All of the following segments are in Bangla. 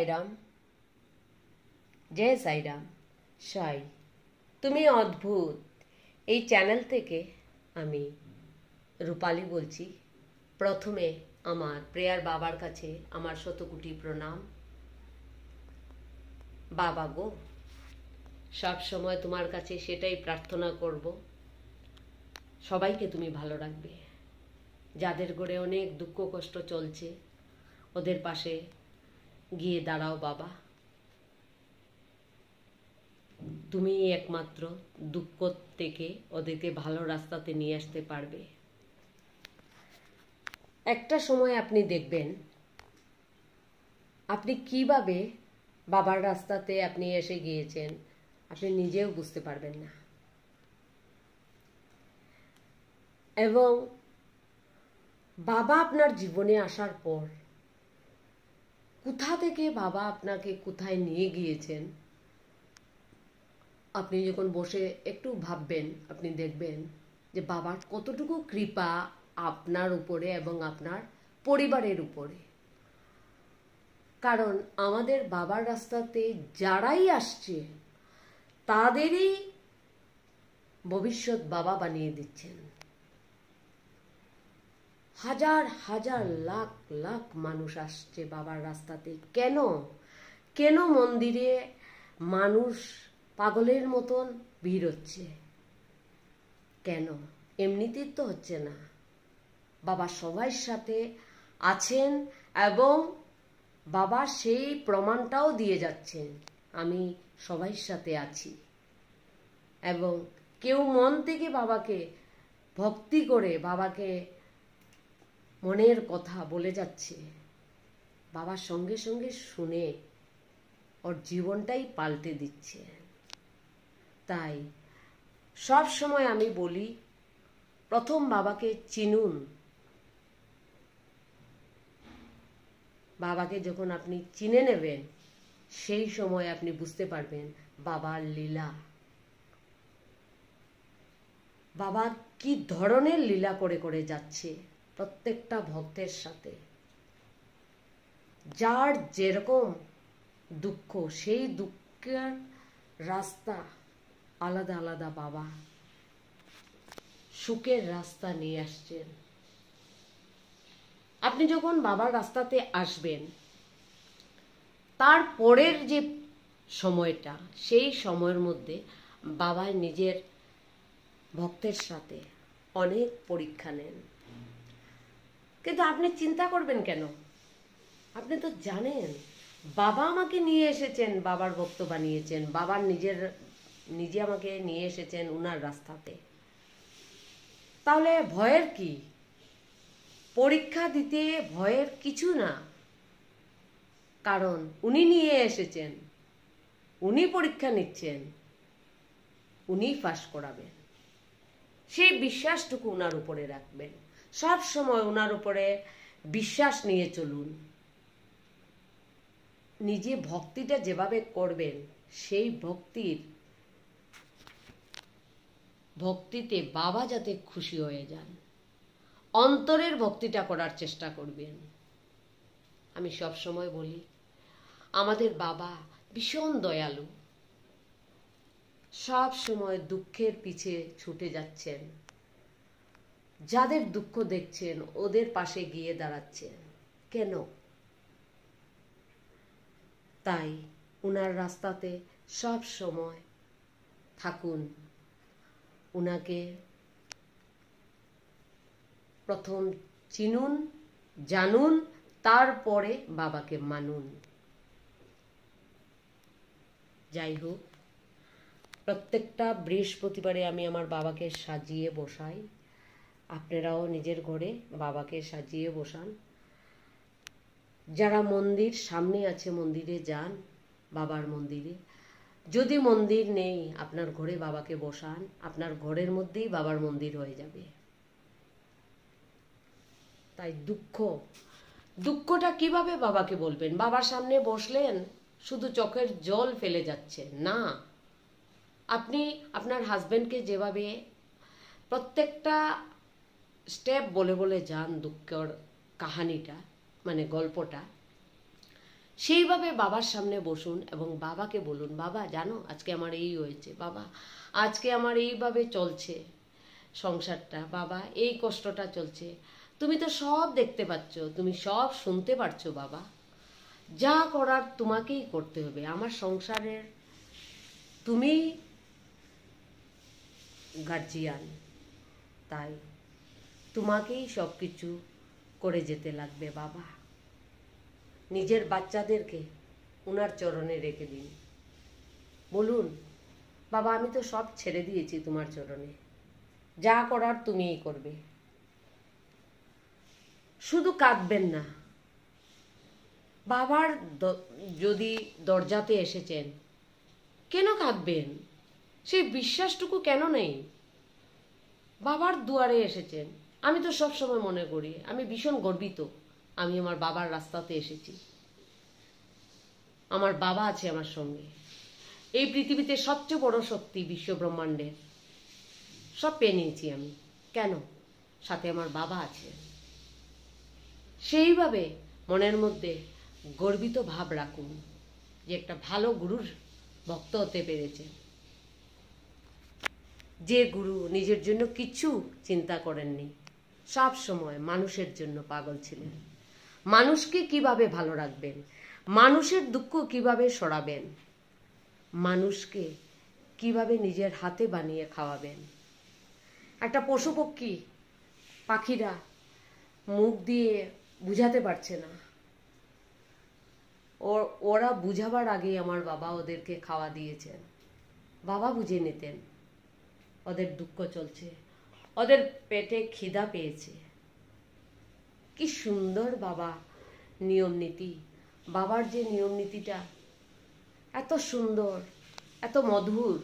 সাইরাম, জয় সাইরাম। সাই, তুমি অদ্ভুত। এই চ্যানেল থেকে আমি রূপালী বলছি। প্রথমে আমার প্রেয়ার বাবার কাছে আমার শতকোটি প্রণাম। বাবা গো, সব সময় তোমার কাছে সেটাই প্রার্থনা করব, সবাইকে তুমি ভালো রাখবে। যাদের ঘরে অনেক দুঃখ কষ্ট চলছে ওদের পাশে গিয়ে দাঁড়াও বাবা। তুমি একমাত্র দুঃখ থেকে ওদেরকে ভালো রাস্তাতে নিয়ে আসতে পারবে। একটা সময় আপনি দেখবেন আপনি কিভাবে বাবার রাস্তাতে আপনি এসে গিয়েছেন আপনি নিজেও বুঝতে পারবেন না। এবং বাবা আপনার জীবনে আসার পর কোথা থেকে বাবা আপনাকে কোথায় নিয়ে গিয়েছেন আপনি যখন বসে একটু ভাববেন আপনি দেখবেন যে বাবার কতটুকু কৃপা আপনার উপরে এবং আপনার পরিবারের উপরে। কারণ আমাদের বাবার রাস্তাতে যারাই আসছে তাদেরই ভবিষ্যৎ বাবা বানিয়ে দিচ্ছেন। হাজার হাজার লাখ লাখ মানুষ আসছে বাবার রাস্তাতে। কেন কেন মন্দিরে মানুষ পাগলের মতন ভিড় হচ্ছে? কেন? এমনিতেই তো হচ্ছে না। বাবা সবার সাথে আছেন এবং বাবা সেই প্রমাণটাও দিয়ে যাচ্ছেন, আমি সবার সাথে আছি। এবং কেউ মন থেকে বাবাকে ভক্তি করে বাবাকে মনের কথা বলে যাচ্ছে, বাবার সঙ্গে সঙ্গে শুনে ওর জীবনটাই পাল্টে দিচ্ছে। তাই সব সময় আমি বলি, প্রথম বাবাকে চিনুন। বাবাকে যখন আপনি চিনে নেবেন সেই সময় আপনি বুঝতে পারবেন বাবার লীলা, বাবা কি ধরনের লীলা করে করে যাচ্ছে প্রত্যেকটা ভক্তের সাথে। যার যেরকম দুঃখ সেই দুঃখের রাস্তা আলাদা আলাদা বাবা সুখের রাস্তা নিয়ে আসছেন। আপনি যখন বাবার রাস্তাতে আসবেন তার পরের যে সময়টা সেই সময়ের মধ্যে বাবা নিজের ভক্তের সাথে অনেক পরীক্ষা নেন। কিন্তু আপনি চিন্তা করবেন কেন? আপনি তো জানেন বাবা আমাকে নিয়ে এসেছেন, বাবার ভক্ত বানিয়েছেন, বাবার নিজে আমাকে নিয়ে এসেছেন উনার রাস্তাতে। তাহলে ভয়ের কি? পরীক্ষা দিতে ভয়ের কিছু না। কারণ উনি নিয়ে এসেছেন, উনি পরীক্ষা নিচ্ছেন, উনি পাস করাবেন। সেই বিশ্বাসটুকু উনার উপরে রাখবেন। সব সময় উনার উপরে বিশ্বাস নিয়ে চলুন। নিজে ভক্তিটা যেভাবে করবেন সেই ভক্তিতে বাবা যাতে খুশি হয়ে যান, অন্তরের ভক্তিটা করার চেষ্টা করবেন। আমি সব সময় বলি আমাদের বাবা ভীষণ দয়ালু, সব সময় দুঃখের পিছে ছুটে যাচ্ছেন, যাদের দুঃখ দেখছেন ওদের পাশে গিয়ে দাঁড়াচ্ছেন। কেন? তাই উনার রাস্তাতে সব সময় থাকুন। উনাকে প্রথম চিনুন, জানুন, তারপরে বাবাকে মানুন। যাই হোক, প্রত্যেকটা বৃহস্পতিবারে আমি আমার বাবাকে সাজিয়ে বসাই। আপনারাও নিজের ঘরে বাবাকে সাজিয়ে বসান। যারা মন্দির সামনে আছে মন্দিরে যান, বাবার মন্দিরে। যদি মন্দির নেই আপনার ঘরে বাবাকে বসান, আপনার ঘরের মধ্যেই বাবার মন্দির হয়ে যাবে। তাই দুঃখটা কিভাবে বাবাকে বলবেন? বাবার সামনে বসলেন শুধু চোখের জল ফেলে যাচ্ছে না। আপনি আপনার হাজবেন্ডকে যেভাবে প্রত্যেকটা স্টেপ বলে বলে যান দুঃখের কাহানিটা, মানে গল্পটা, সেইভাবে বাবার সামনে বসুন এবং বাবাকে বলুন, বাবা জানো আজকে আমার এই হয়েছে, বাবা আজকে আমার এইভাবে চলছে সংসারটা, বাবা এই কষ্টটা চলছে, তুমি তো সব দেখতে পাচ্ছ, তুমি সব শুনতে পারছো বাবা, যা করার তোমাকেই করতে হবে, আমার সংসারের তুমি গার্জিয়ান, তাই তোমাকেই সব কিছু করে যেতে লাগবে বাবা। নিজের বাচ্চাদেরকে ওনার চরণে রেখে দিন, বলুন বাবা আমি তো সব ছেড়ে দিয়েছি তোমার চরণে, যা করার তুমিই করবে। শুধু কাঁদবেন না, বাবার যদি দরজাতে এসেছেন কেন কাঁদবেন, সেই বিশ্বাসটুকু কেন নেই? বাবার দুয়ারে এসেছেন, আমি তো সব সময় মনে করি আমি ভীষণ গর্বিত, আমি আমার বাবার রাস্তাতে এসেছি, আমার বাবা আছে আমার সঙ্গে। এই পৃথিবীতে সবচেয়ে বড় শক্তি বিশ্ব ব্রহ্মাণ্ডের সব পেয়ে নিয়েছি আমি, কেন? সাথে আমার বাবা আছে। সেইভাবে মনের মধ্যে গর্বিত ভাব রাখুন যে একটা ভালো গুরুর ভক্ত হতে পেরেছে, যে গুরু নিজের জন্য কিছু চিন্তা করেননি, সব সময় মানুষের জন্য পাগল ছিলেন। মানুষকে কিভাবে ভালো রাখবেন, মানুষের দুঃখ কিভাবে সরাবেন, মানুষকে কিভাবে নিজের হাতে বানিয়ে খাওয়াবেন। একটা পশু পক্ষী পাখিরা মুখ দিয়ে বুঝাতে পারছে না, ওরা বুঝাবার আগেই আমার বাবা ওদেরকে খাওয়া দিয়েছেন। বাবা বুঝে নিতেন ওদের দুঃখ চলছে, ওদের পেটে খিদা পেয়েছে। কি সুন্দর বাবা নিয়ম নীতি, বাবার যে নিয়ম নীতিটা এত সুন্দর, এত মধুর,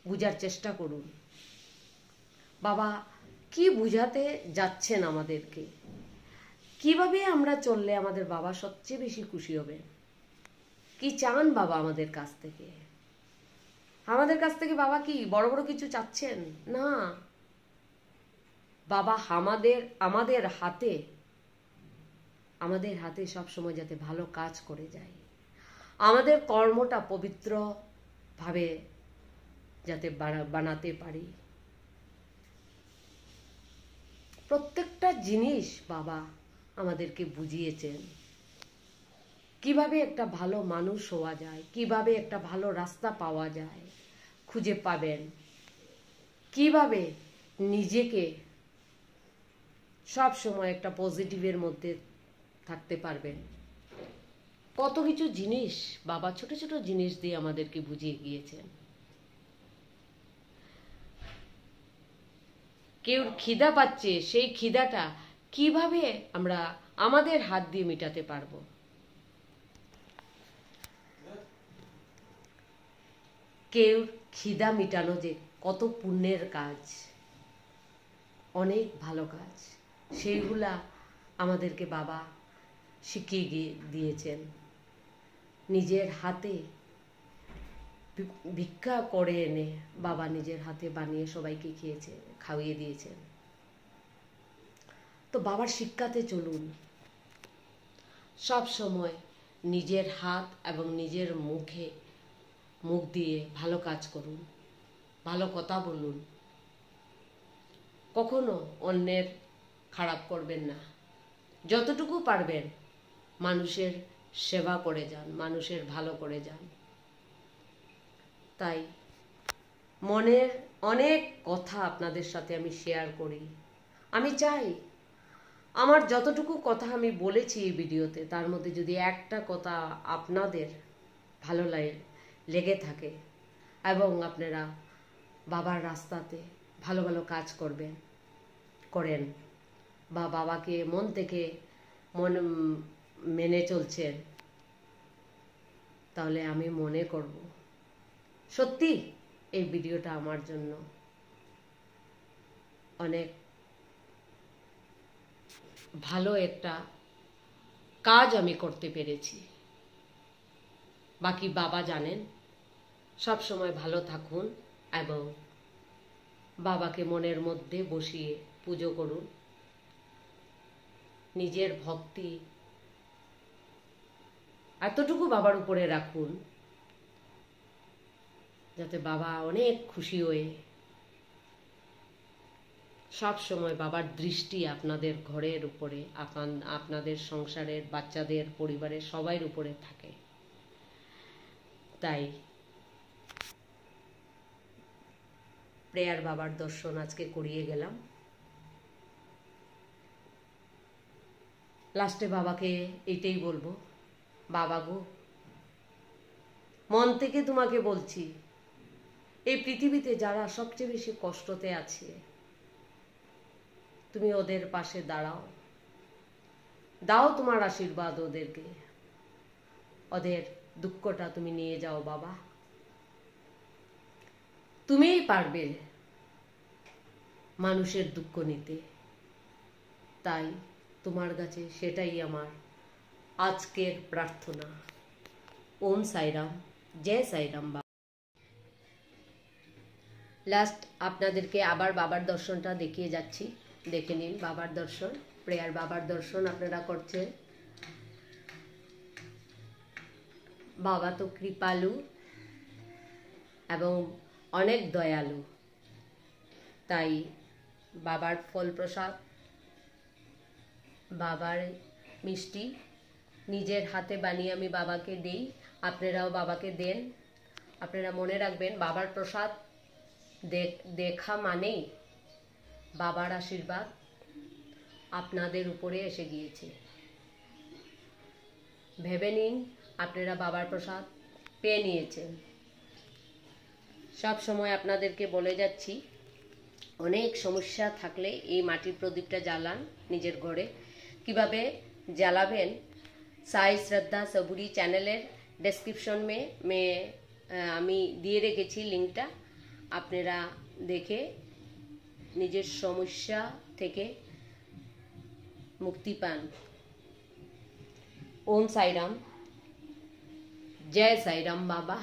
বুঝার চেষ্টা করুন বাবা কি বুঝাতে যাচ্ছেন আমাদেরকে, কিভাবে আমরা চললে আমাদের বাবা সবচেয়ে বেশি খুশি হবেন, কি চান বাবা আমাদের কাছ থেকে। আমাদের কাছ থেকে বাবা কি বড় বড় কিছু চাচ্ছেন না, বাবা আমাদের হাতে সব সময় যাতে ভালো কাজ করে যায়, আমাদের কর্মটা পবিত্র ভাবে যাতে বানাতে পারি। প্রত্যেকটা জিনিস বাবা আমাদেরকে বুঝিয়েছেন, কিভাবে একটা ভালো মানুষ হওয়া যায়, কিভাবে একটা ভালো রাস্তা পাওয়া যায়, খুঁজে পাবেন, কিভাবে নিজেকে সব সময় একটা পজিটিভের মধ্যে থাকতে পারবেন। কত কিছু জিনিস বাবা ছোট ছোট জিনিস দিয়ে আমাদেরকে বুঝিয়ে গিয়েছেন। কেউ খিদা পাচ্ছে, সেই খিদাটা কিভাবে আমরা আমাদের হাত দিয়ে মেটাতে পারবো। কেউ খিদা মেটানো যে কত পুণ্যের কাজ, অনেক ভালো কাজ, সেইগুলা আমাদেরকে বাবা শিখিয়ে দিয়েছেন। নিজের হাতে ভিক্ষা করে এনে বাবা নিজের হাতে বানিয়ে সবাইকে খাইয়ে দিয়েছেন। তো বাবার শিক্ষাতে চলুন, সব সময় নিজের হাত এবং নিজের মুখ দিয়ে ভালো কাজ করুন, ভালো কথা বলুন, কখনো অন্যের খারাপ করবেন না, যতটুকু পারবেন মানুষের সেবা করে যান, মানুষের ভালো করে যান। তাই মনের অনেক কথা আপনাদের সাথে আমি শেয়ার করি। আমি চাই আমার যতটুকু কথা আমি বলেছি এই ভিডিওতে, তার মধ্যে যদি একটা কথা আপনাদের ভালো লেগে থাকে এবং আপনারা বাবার রাস্তাতে ভালো ভালো কাজ করেন বা বাবাকে মন থেকে মেনে চলছেন, তাহলে আমি মনে করব সত্যি এই ভিডিওটা আমার জন্য অনেক ভালো একটা কাজ আমি করতে পেরেছি। বাকি বাবা জানেন। সব সময় ভালো থাকুন এবং বাবাকে মনের মধ্যে বসিয়ে পুজো করুন। নিজের ভক্তি এতটুকু বাবার উপরে রাখুন যাতে বাবা অনেক খুশি হয়ে সব সময় বাবার দৃষ্টি আপনাদের ঘরের উপরে, আপনাদের সংসারের, বাচ্চাদের, পরিবারের সবার উপরে থাকে। তাই প্রেয়ার বাবার দর্শন আজকে করিয়ে গেলাম। লাস্টে বাবাকে এইটাই বলবো, বাবা গো, মন থেকে তোমাকে বলছি, এই পৃথিবীতে যারা সবচেয়ে বেশি কষ্টতে আছে, তুমি ওদের পাশে দাঁড়াও, দাও তোমার আশীর্বাদ ওদেরকে, ওদের দুঃখটা তুমি নিয়ে যাও বাবা। তুমিই পারবে মানুষের দুঃখ নিতে। তাই তোমার কাছে সেটাই আমার আজকের প্রার্থনা। ওম সাইরাম, জয় সাইরাম। লাস্ট আপনাদেরকে আবার বাবার দর্শনটা দেখিয়ে যাচ্ছি, দেখে নিন বাবার দর্শন, প্রেয়ার বাবার দর্শন আপনারা করছেন। বাবা তো কৃপালু এবং অনেক দয়ালু, তাই বাবার ফল প্রসাদ, বাবার মিষ্টি নিজের হাতে বানিয়ে আমি বাবাকে দেই, আপনারাও বাবাকে দেন। আপনারা মনে রাখবেন, বাবার প্রসাদ দেখা মানেই বাবার আশীর্বাদ আপনাদের উপরে এসে গিয়েছে। ভেবে নিন আপনারা বাবার প্রসাদ পেয়ে নিয়েছেন। সব সময় আপনাদেরকে বলে যাচ্ছি, অনেক সমস্যা থাকলে এই মাটির প্রদীপটা জ্বালান নিজের ঘরে। কিভাবে জ্বালাবেন, সাই শ্রদ্ধা সবুরি চ্যানেলের ডেসক্রিপশন মে আমি দিয়ে রেখেছি লিঙ্কটা, আপনারা দেখে নিজের সমস্যা থেকে মুক্তি পান। ওম সাইরাম, জয় সাইরাম বাবা।